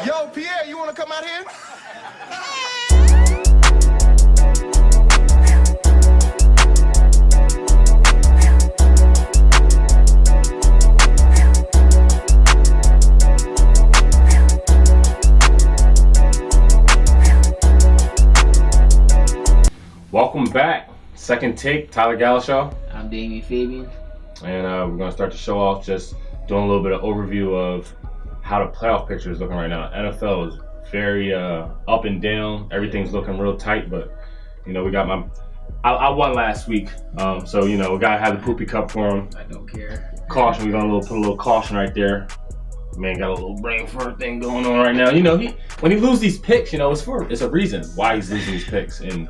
Yo, Pierre, you want to come out here? Welcome back. Second take, Tyler Galashaw. I'm Damian Fabian. And we're going to start the show off just doing a little bit of overview of how the playoff picture is looking right now. NFL is very up and down. Everything's looking real tight, but, you know, we got I won last week, so, you know, we got to have the poopy cup for him. I don't care. Caution, we're going to put a little caution right there. Man got a little brain fart thing going on right now. You know, when he loses these picks, you know, it's a reason why he's losing these picks, and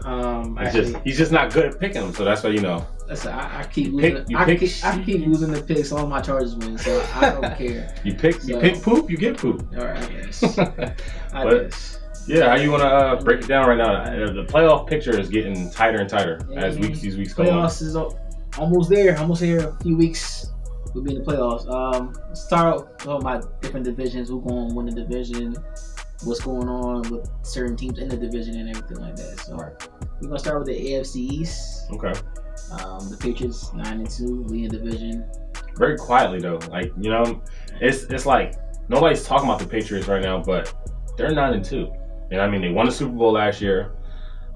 he's just not good at picking them. So that's why, you know. Listen, I keep losing. I keep losing the picks. All my Chargers win, so I don't care. You pick poop, you get poop. All right, I guess. I guess. Yeah, how you want to break it down right now? The playoff picture is getting tighter and tighter as these weeks go on. Playoffs is almost there. Almost here. A few weeks. We'll be in the playoffs. Start out with my different divisions. Who's going to win the division? What's going on with certain teams in the division and everything like that. So we're gonna start with the AFC East. Okay. The Patriots 9-2, leading the division. Very quietly though, like, you know, it's like nobody's talking about the Patriots right now, but they're 9-2. You know, I mean, they won the Super Bowl last year.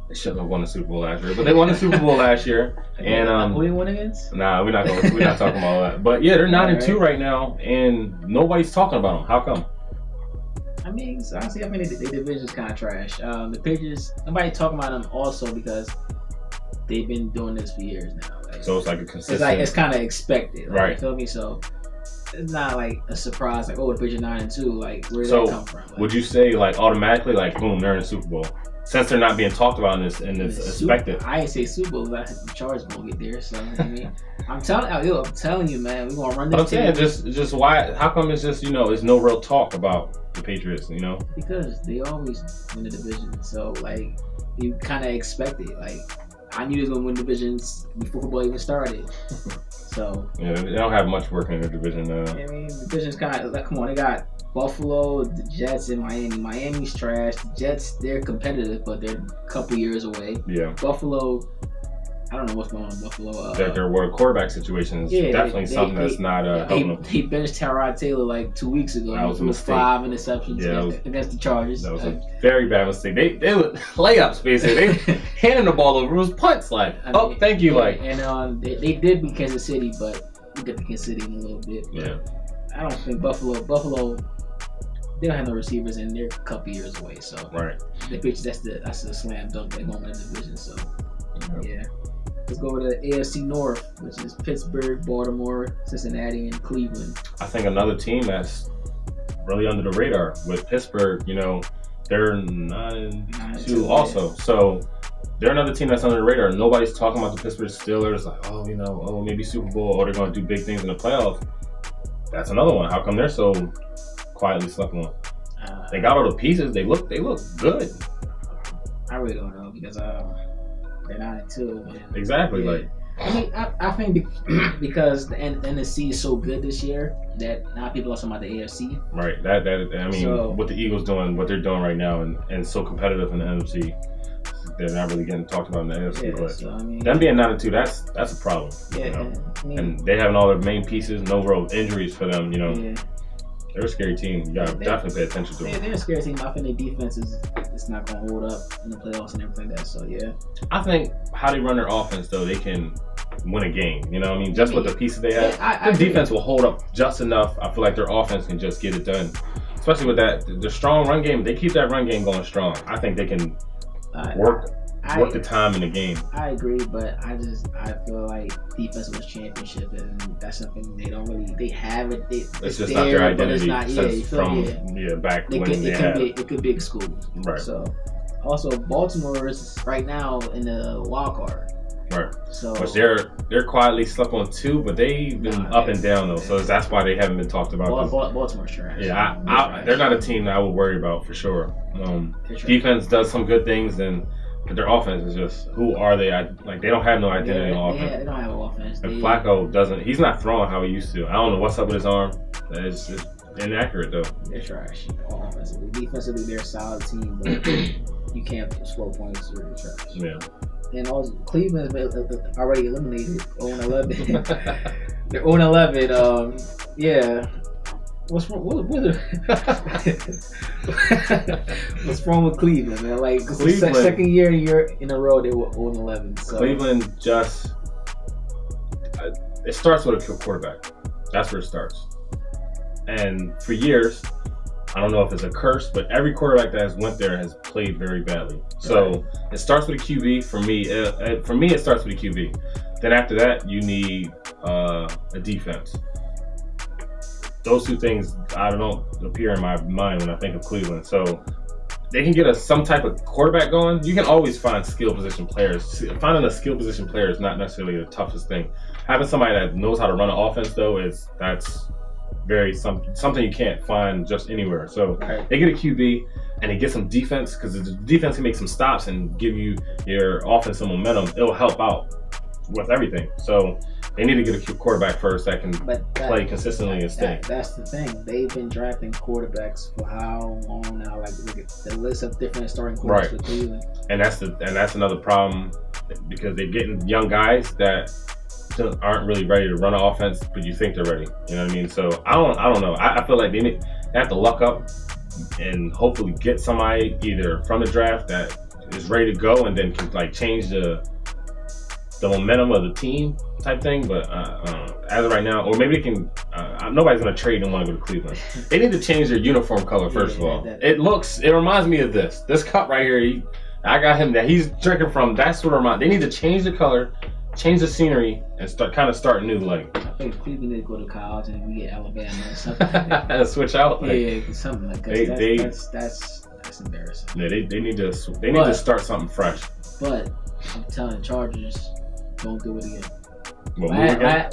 They shouldn't have won the Super Bowl last year, but they won the Super Bowl last year. And who you won against? Nah, we're not talking about all that. But yeah, they're 9-2 right now, and nobody's talking about them. How come? I mean, honestly, the division's kind of trash. The Patriots, nobody talking about them also because they've been doing this for years now. Like, so it's like a consistent. It's kind of expected, like, right? You feel me? So it's not like a surprise. Like, oh, the Patriots 9-2. Like, where did that come from? Like, would you say like automatically, like, boom, they're in the Super Bowl? Since they're not being talked about in this expected. I ain't say Super Bowl. The Chargers gonna get there. So I mean, I'm telling you, man, we're gonna run this. I'm saying just why? How come it's just, you know, it's no real talk about the Patriots? You know, because they always win the division. So like, you kind of expect it. Like, I knew they was gonna win divisions before football even started. So yeah, they don't have much work in their division. I mean, the division's kind of like, come on, they got Buffalo, the Jets, and Miami. Miami's trash. The Jets, they're competitive, but they're a couple years away. Yeah. Buffalo, I don't know what's going on in Buffalo. Their quarterback situation is definitely something that's not helping them. He benched Tyrod Taylor like 2 weeks ago. That was a mistake. 5 interceptions against the Chargers. That was a very bad mistake. They were layups, basically. They handing the ball over. It was punts, like, thank you, like. And they did beat Kansas City, but we'll get to Kansas City in a little bit. Yeah. I don't think Buffalo. They don't have no receivers, and they're a couple years away. So right, the Patriots, that's a slam dunk. They're going to win the division. So yeah, let's go over to the AFC North, which is Pittsburgh, Baltimore, Cincinnati, and Cleveland. I think another team that's really under the radar with Pittsburgh. You know, they're 9-2 also. Yeah. So they're another team that's under the radar. Nobody's talking about the Pittsburgh Steelers. Like, maybe Super Bowl, or they're going to do big things in the playoffs. That's another one. How come they're so quietly slept on? They got all the pieces. They look good. I really don't know because they're 9-2. Exactly. Yeah. Like, I mean, I think because the NFC is so good this year that now people are talking about the AFC. Right. What the Eagles doing, what they're doing right now, and so competitive in the NFC, they're not really getting talked about in the AFC. Yeah, but so, them being 9-2, that's a problem. Yeah. You know? And they having all their main pieces, no real injuries for them. You know. Yeah. They're a scary team. You gotta definitely pay attention to them. They're a scary team. I think their defense is not gonna hold up in the playoffs and everything like that. So yeah. I think how they run their offense though, they can win a game. You know what I mean? Just with the pieces they have, their defense will hold up just enough. I feel like their offense can just get it done. Especially with the strong run game. They keep that run game going strong. I think they can work the time in the game. I agree, but I feel like defense was championship, and that's something they have it. It's just not their identity. Back when they had it. It could be excluded. Right. So also Baltimore is right now in the wild card. Right. So which they're quietly slept on too, but they've been up and down though. So that's why they haven't been talked about. Baltimore's trash. Yeah, they're not a team that I would worry about for sure. Defense does some good things, but their offense is just, who are they? They don't have no identity on offense. Yeah, they don't have an offense. And Flacco he's not throwing how he used to. I don't know what's up with his arm. It's inaccurate though. They're trash offensively. defensively they're a solid team, but you can't score points or trash. Yeah. And also, Cleveland's been already eliminated 0-11. They're 0-11. Yeah. What's wrong? What's wrong with Cleveland, man? Like, it's the second year in a row they were 0-11. So. Cleveland just it starts with a quarterback. That's where it starts. And for years, I don't know if it's a curse, but every quarterback that has went there has played very badly. So it starts with a QB. For me, it starts with a QB. Then after that, you need a defense. Those two things I don't appear in my mind when I think of Cleveland. So they can get some type of quarterback going. You can always find skill position players. Finding a skill position player is not necessarily the toughest thing. Having somebody that knows how to run an offense, though, that's very something you can't find just anywhere. So they get a QB and they get some defense, because the defense can make some stops and give you your offense some momentum. It'll help out with everything. So they need to get a quarterback first that can play consistently and stay. That's the thing. They've been drafting quarterbacks for how long now? Like, look at the list of different starting quarterbacks for Cleveland. And that's another problem, because they're getting young guys that aren't really ready to run an offense, but you think they're ready. You know what I mean? So I don't know. I feel like they have to luck up and hopefully get somebody either from the draft that is ready to go and then can like change the momentum of the team type thing. But as of right now, or maybe they can. Nobody's gonna trade and want to go to Cleveland. They need to change their uniform color first of all. It reminds me of this cup right here. I got him that he's drinking from. That's what it reminds. They need to change the color, change the scenery, and start new. Like, I think Cleveland need to go to college and we get Alabama or something. Like that. Switch out. Like, yeah, something like that. That's embarrassing. Yeah, they need to start something fresh. But I'm telling the Chargers, don't do it again. Well,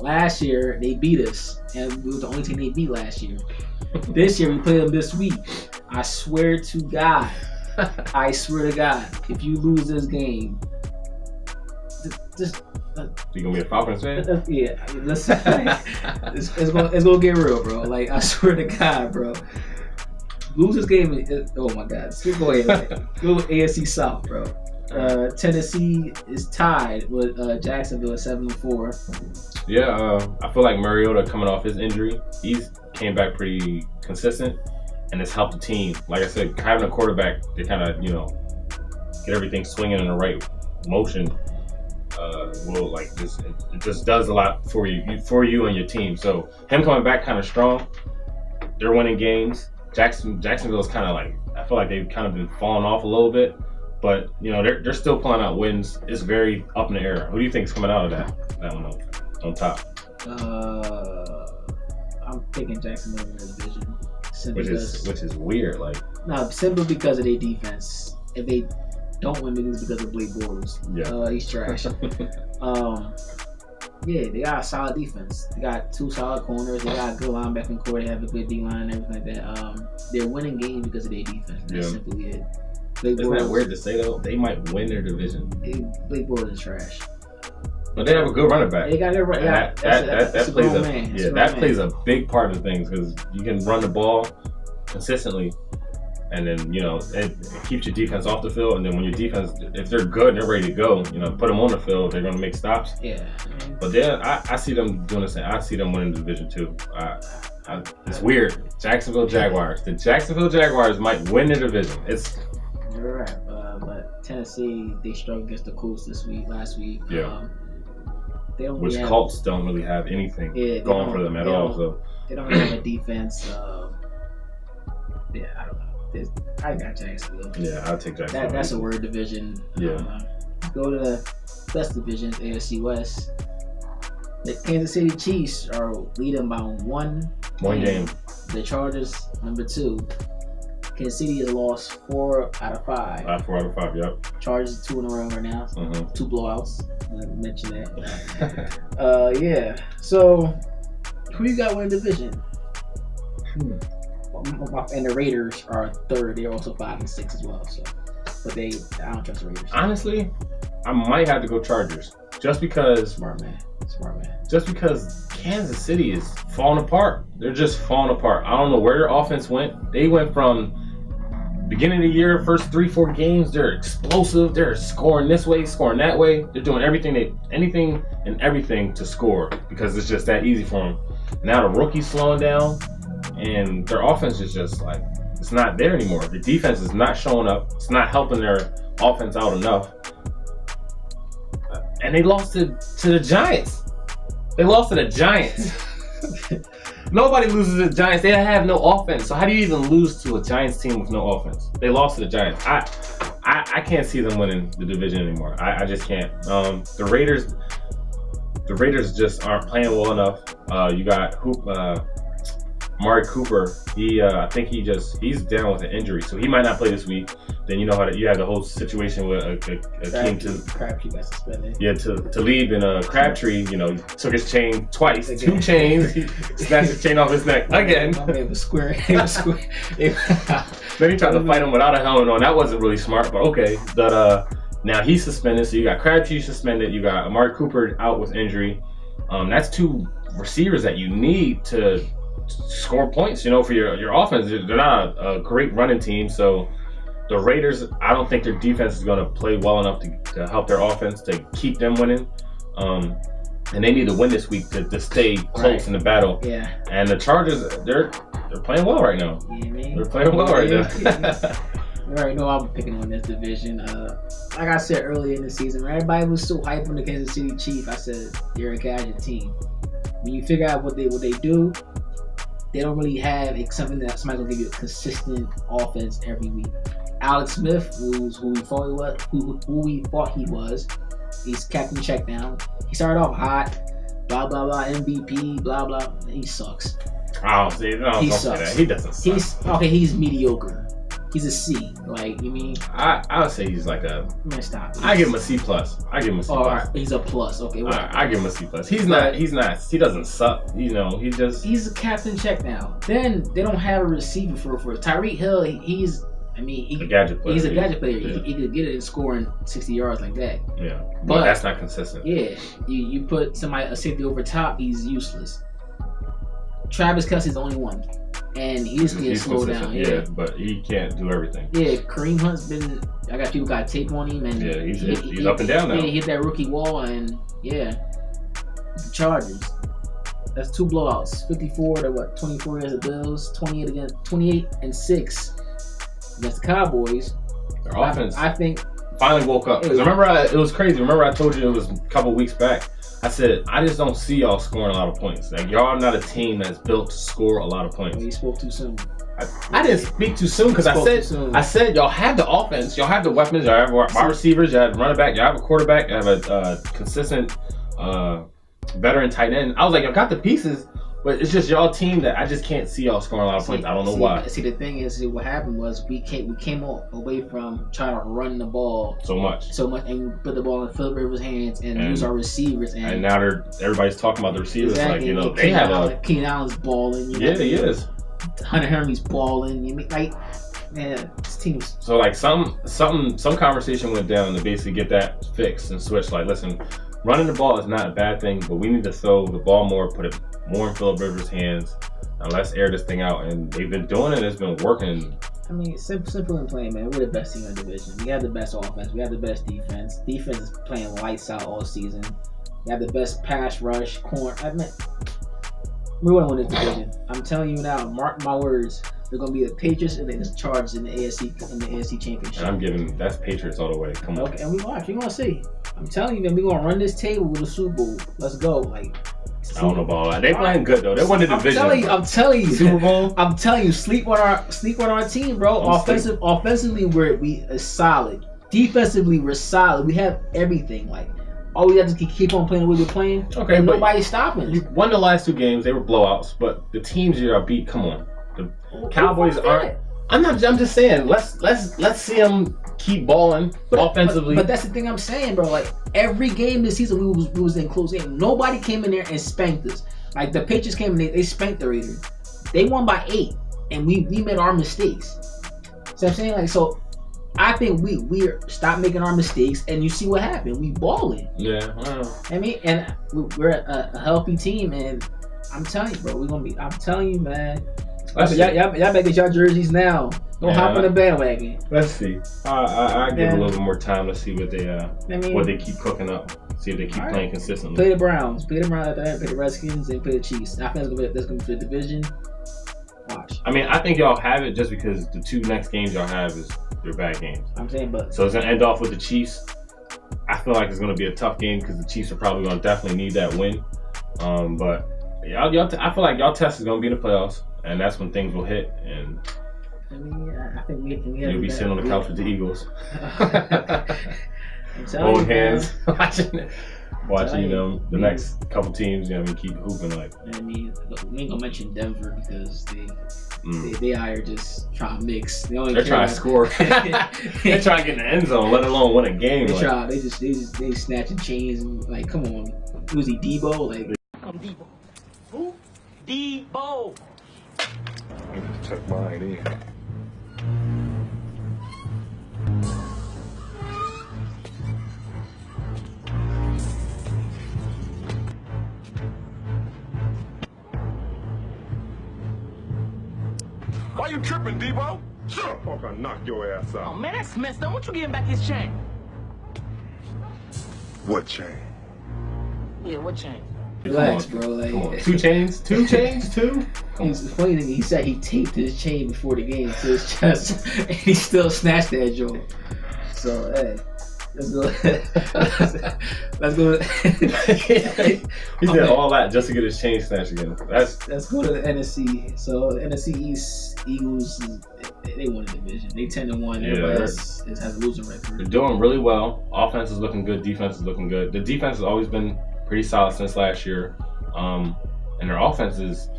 last year they beat us, and we were the only team they beat last year. This year we play them this week. I swear to God, if you lose this game, just you gonna be a Falcons fan? Yeah, listen, it's gonna get real, bro. Like, I swear to God, bro. Lose this game. Oh my God, go ahead. Go with AFC South, bro. Tennessee is tied with Jacksonville at 7-4. Yeah, I feel like Mariota coming off his injury, he's came back pretty consistent, and it's helped the team. Like I said, having a quarterback to kind of get everything swinging in the right motion will it just does a lot for you and your team. So him coming back kind of strong, they're winning games. Jacksonville's kind of like, I feel like they've kind of been falling off a little bit. But they're still pulling out wins. It's very up in the air. Who do you think is coming out of that one on top? I'm thinking Jacksonville in the division. Which is weird. Like, no, simply because of their defense. If they don't win, it's because of Blake Bortles. Yeah, he's trash. Yeah, they got a solid defense. They got two solid corners. They got a good linebacking core. They have a good D line and everything like that. They're winning games because of their defense. That's simply it. Isn't that weird to say though? They might win their division. Blake Bortles is trash. But they have a good running back. They got their running back. That plays a big part of things, because you can run the ball consistently, and then it keeps your defense off the field. And then when your defense, if they're good and they're ready to go, put them on the field, they're going to make stops. Yeah. But then I see them doing the same. I see them winning the division too. It's weird. Jacksonville Jaguars. The Jacksonville Jaguars might win the division. You're right, but Tennessee, they struggled against the Colts last week. Yeah. Which Colts don't really have anything going for them at all. So they don't really have a defense. I don't know. I got Jacksonville. Yeah, I'll take Jacksonville. That's a word division. Yeah. Go to the best division, AFC West. The Kansas City Chiefs are leading by one game. The Chargers, number 2. Kansas City has lost 4 out of 5. 4 out of 5, yep. Chargers 2 in a row right now. 2 blowouts. I mentioned that. Yeah. So, who you got winning division? And the Raiders are 3rd. They're also 5 and 6 as well. So, but I don't trust the Raiders. Honestly, I might have to go Chargers, just because. Smart man. Just because Kansas City is falling apart. They're just falling apart. I don't know where their offense went. They went from beginning of the year, first 3-4 games, they're explosive. They're scoring this way, scoring that way. They're doing anything and everything to score because it's just that easy for them. Now the rookie's slowing down, and their offense is just like it's not there anymore. The defense is not showing up. It's not helping their offense out enough. And they lost to the Giants. They lost to the Giants. Nobody loses to the Giants. They have no offense. So how do you even lose to a Giants team with no offense? They lost to the Giants. I can't see them winning the division anymore. I just can't. The Raiders just aren't playing well enough. You got Amari Cooper. I think he's down with an injury, so he might not play this week. Then you know you have the whole situation with a team Crabtree got suspended. Yeah, to leave in a Crabtree, took his chain twice, again. 2 chains. He snatched his chain off his neck again. It was square. It was square. Then he tried to fight him without a helmet on. That wasn't really smart, but okay. But now he's suspended, so you got Crabtree suspended. You got Amari Cooper out with injury. That's 2 receivers that you need to score points, for your offense. They're not a great running team, so the Raiders, I don't think their defense is going to play well enough to help their offense to keep them winning. And they need to win this week to stay close in the battle. Yeah. And the Chargers, they're playing well right now. Yeah, man. They're playing well right now. You already know I'm picking on this division. Like I said earlier in the season, everybody was so hyped on the Kansas City Chiefs. I said they're a gadget team. When you figure out what they do, they don't really have something that somebody's gonna give you a consistent offense every week. Alex Smith, who we thought he was, he's Captain Checkdown. He started off hot, blah blah blah, MVP, blah blah. He sucks. Oh, see, no, he don't sucks. Say that. He doesn't suck. He's mediocre. He's a C. Like, you mean? I would say he's like a. Man, stop. I give him a C plus. Right, he's a plus. Okay. Well, I give him a C plus. He's not. He doesn't suck. He just. He's a captain check now. Then they don't have a receiver for Tyreek Hill. He's a gadget player. He's a gadget player. Yeah. He could get it and score in 60 yards like that. Yeah, but that's not consistent. Yeah, you put a safety over top, he's useless. Travis Kelce's the only one. And he's getting slowed down. Yeah, but he can't do everything. Yeah, Kareem Hunt's been. I got people got tape on him, and he's up and down now. Yeah, he hit that rookie wall, and the Chargers. That's 2 blowouts. 54 to 24 against the Bills. 28 and 6 against the Cowboys. Their offense, I think, finally woke up. Because remember, it was crazy. Remember, I told you it was a couple weeks back. I said, I just don't see y'all scoring a lot of points. Like, y'all are not a team that's built to score a lot of points. Well, you spoke too soon. I didn't speak too soon because I said y'all have the offense, y'all have the weapons, y'all have wide receivers, y'all have running back, y'all have a quarterback, y'all have a consistent veteran tight end. I was like, y'all got the pieces, but it's just y'all team that I just can't see y'all scoring a lot of points. I don't know why. See, the thing is, what happened was we came away from trying to run the ball so much, and put the ball in Philip Rivers' hands and use our receivers. And now everybody's talking about the receivers. Exactly. Like, they have Keenan Allen's balling. Yeah, he is. Hunter Henry's balling. You mean, like, man, this team's. So like some conversation went down to basically get that fixed and switch. Like, listen, running the ball is not a bad thing, but we need to throw the ball more, put it more in Philip Rivers' hands, and let's air this thing out. And they've been doing it. It's been working. I mean, simple and plain, man. We're the best team in the division. We have the best offense. We have the best defense. Defense is playing lights out all season. We have the best pass rush, corner. We're going to win this division. I'm telling you now, mark my words. They're going to be the Patriots and then the Chargers in the AFC Championship. And I'm giving that's Patriots all the way. Come on. Okay, and we watch. You're going to see. I'm telling you, man, we're going to run this table with the Super Bowl. Let's go. Like, I don't know about that. They playing good though. They won the division. I'm telling you, Super Bowl. I'm telling you, sleep on our team, bro. Offensively, we are solid. Defensively, we're solid. We have everything. Like, all we have to keep on playing the way we're playing. Okay, and nobody's stopping. You won the last 2 games. They were blowouts, but the teams you are beat. Come on, the Cowboys aren't. I'm just saying. Let's see them keep balling offensively. But that's the thing I'm saying, bro. Like, every game this season, we was in close game. Nobody came in there and spanked us. Like, the Patriots came in, they spanked the Raiders. They won by 8, and we made our mistakes. So I'm saying, like, so I think we stop making our mistakes, and you see what happened. We balling. Yeah. Well. I mean, and we're a healthy team, and I'm telling you, bro, I'm telling you, man. Let's see. Y'all better get y'all jerseys now. Don't hop on the bandwagon. Let's see. I give a little bit more time to see what I they keep cooking up. See if they keep playing consistently. Play the Browns. Play the Browns after that. Play the Redskins and play the Chiefs. I think that's gonna be for the division. Watch. I mean, I think y'all have it just because the 2 next games y'all have is they're bad games. I'm saying, but so it's gonna end off with the Chiefs. I feel like it's gonna be a tough game because the Chiefs are probably gonna definitely need that win. But I feel like y'all test is gonna be in the playoffs, and that's when things will hit. And I mean, I think we you'll be sitting on the couch with the Eagles, holding hands, watching the next couple teams. Keep hooping like. I mean, we ain't gonna mention Denver because they are just trying to mix. They're trying to score. They're trying to get in the end zone, let alone win a game. They snatching chains and like, come on, who's he? Debo? Like, I'm Debo. Who? Debo. Check mine in. Why you tripping, Debo? Shut up, fuck! I knock your ass out. Oh man, that's messed up. What you giving back his chain? What chain? Yeah, what chain? relax, bro. Like 2 chains, 2 chains, 2. He's funny thing. He said he taped his chain before the game to his chest, and he still snatched that joint. So hey, let's go. Let's go. He did all that just to get his chain snatched again. Let's go to the NFC. So the NFC East, Eagles, they won the division. They 10-1. Everybody else has a losing record. They're doing really well. Offense is looking good. Defense is looking good. The defense has always been pretty solid since last year, and their offense is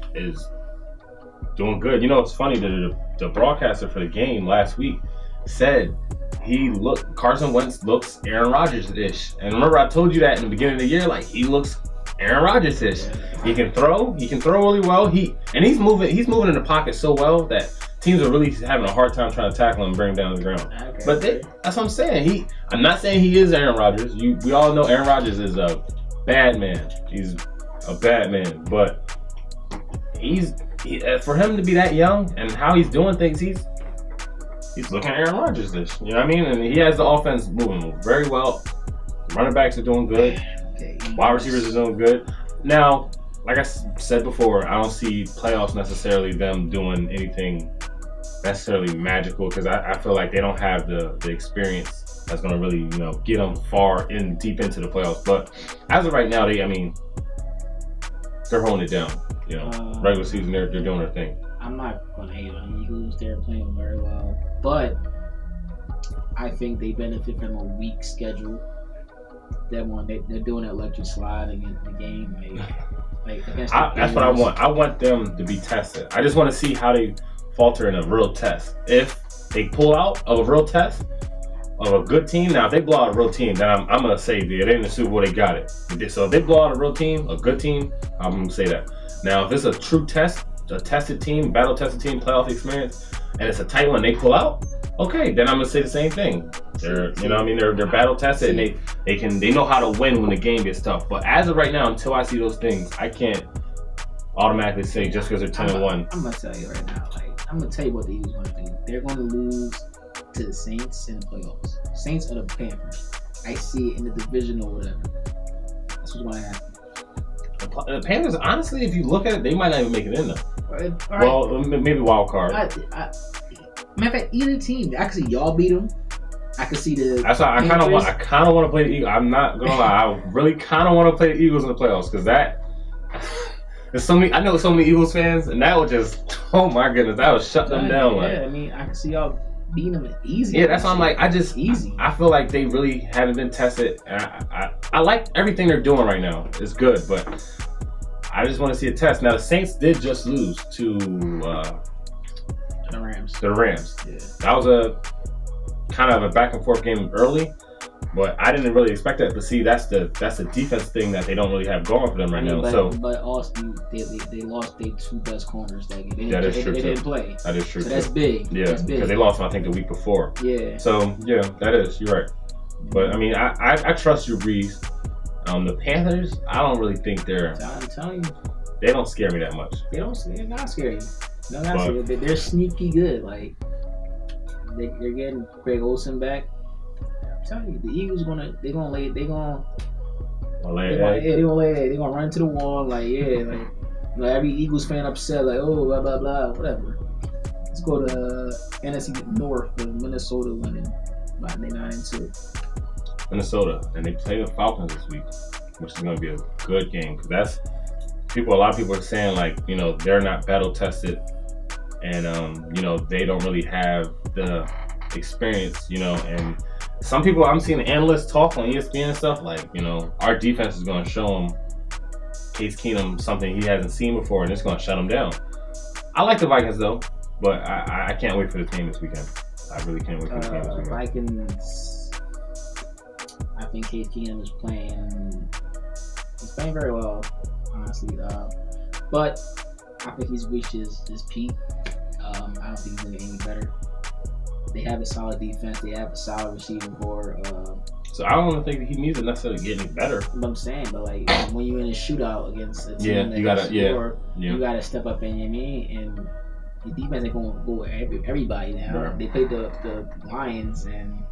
doing good. You know, it's funny that the broadcaster for the game last week said Carson Wentz looks Aaron Rodgers-ish. And remember, I told you that in the beginning of the year, like he looks Aaron Rodgers-ish. He can throw really well. He's moving in the pocket so well that teams are really having a hard time trying to tackle him and bring him down to the ground. Okay. But that's what I'm saying. I'm not saying he is Aaron Rodgers. We all know Aaron Rodgers is a bad man. He's a bad man. But for him to be that young and how he's doing things, he's looking at Aaron Rodgers-ish. You know what I mean? And he has the offense moving very well. Running backs are doing good. Okay. Wide receivers are doing good. Now, like I said before, I don't see playoffs necessarily them doing anything necessarily magical because I feel like they don't have the experience that's going to really, get them deep into the playoffs. But as of right now, they're holding it down. Regular season, they're doing their thing. I'm not going to hate on the Eagles. They're playing very well. But I think they benefit from a weak schedule. They're doing an electric slide against the game. Against that's what I want. I want them to be tested. I just want to see how they falter in a real test. If they pull out of a real test of a good team, now if they blow out a real team, then I'm going to say they're in the Super Bowl, they got it. So if they blow out a real team, a good team, I'm going to say that. Now, if it's a true test, a tested team, battle-tested team, playoff experience, and it's a tight one, they pull out, okay, then I'm gonna say the same thing. They're battle-tested, and they know how to win when the game gets tough. But as of right now, until I see those things, I can't automatically say just because they're 10-1. I'm gonna tell you right now, I'm gonna tell you what the Eagles gonna do. They're gonna lose to the Saints in the playoffs. Saints or the Panthers. I see it in the division or whatever. That's what's gonna happen. The Panthers, honestly, if you look at it, they might not even make it in there. Right. Well, maybe wild card. Matter of fact, either team, I can see y'all beat them. I can see the. That's why I kind of want to play the Eagles. I'm not gonna lie, I really kind of want to play the Eagles in the playoffs because there's so many. I know so many Eagles fans, and that would just, oh my goodness, that would shut them down. Yeah, I can see y'all beating them easy. Yeah, that's why I'm like, easy. I feel like they really haven't been tested. And I like everything they're doing right now. It's good, but I just want to see a test. Now the Saints did just lose to the Rams. Yeah. That was a kind of a back and forth game early, but I didn't really expect that. But see, that's the defense thing that they don't really have going for them right now. But also they lost their 2 best corners that game. That is true. They didn't play. That is true. So that's big. Yeah, that's big. because they lost them, I think, the week before. Yeah. So yeah, that is. You're right. But I mean, I trust Drew Brees. The Panthers, I don't really think I'm telling you. they don't scare me that much. They're not scary. No, that's But- it. They're sneaky good. Like they're getting Greg Olsen back. I'm telling you, the Eagles gonna Lay an egg. they're gonna run to the wall. Like every Eagles fan upset. Like blah blah blah whatever. Let's go to NFC North with Minnesota winning by 9-2. Minnesota, and they play the Falcons this week, which is going to be a good game because that's a lot of people are saying like they're not battle tested, and they don't really have the experience, and some people I'm seeing analysts talk on ESPN and stuff like our defense is going to show them Case Keenum something he hasn't seen before, and it's going to shut him down. I like the Vikings though, but I can't wait for the team this weekend. I really can't wait for the team this weekend. Vikings. I think Case Keenum is playing very well, honestly. But I think he's reached his peak. I don't think he's going to get any better. They have a solid defense. They have a solid receiving core. So I don't think he needs to necessarily get any better. But I'm saying, when you're in a shootout against a team that you gotta score, you gotta step up in your mean, and the defense ain't gonna go with everybody now. Right. They played the Lions, and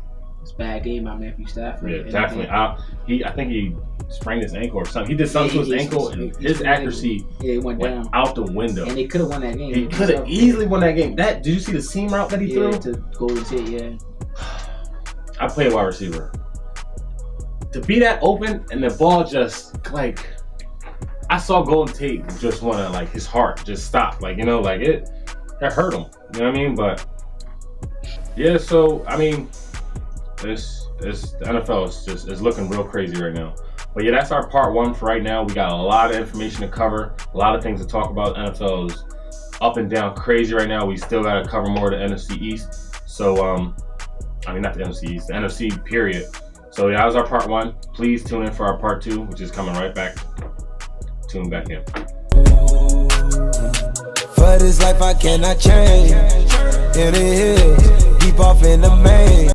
it's a bad game by Matthew Stafford. Yeah, definitely. I think he sprained his ankle or something. He did something to his ankle, and his accuracy it went down out the window. And they could have won that game. He could have easily won that game. Did you see the seam route that he threw? To Golden State, yeah. I play a wide receiver. To be that open and the ball just I saw Golden Tate just want to his heart just stop. It hurt him. You know what I mean? But yeah, so I mean, it's the NFL is looking real crazy right now. But yeah, that's our part one for right now. We got a lot of information to cover, a lot of things to talk about. NFL is up and down crazy right now. We still got to cover more of the NFC East. So I mean, not the NFC East, the NFC period. So yeah, that was our part one. Please tune in for our part two, which is coming right back. Tune back in. For this life I cannot change. In the hills, deep off in the main.